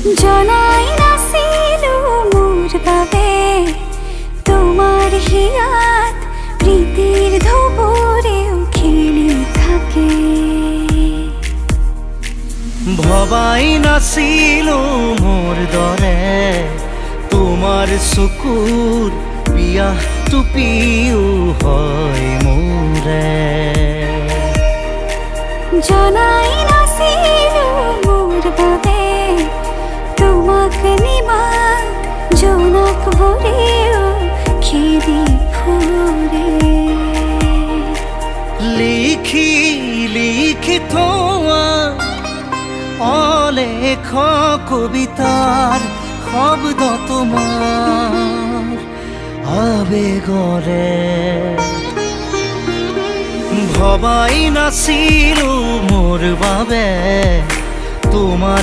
জনাই নাছিল মোর বাবে তোমার হিয়াত প্রীতির ধবরেও খেলি থাকে। ভবাই নাছিল মোর দৰে তোমাৰ চকুৰ বিয়াহ টুপিও হয় মোৰে। জনাই নাছিল মোর বাবে তোমাক নিমাত জোনাক ভরেও খেদি ফুরে। লিখি লিখি থোৱা অলেখ কবিতাৰ শব্দ তোমাৰ আবেগৰে। ভবাই নাছিলো মোৰ বাবে তোমাৰ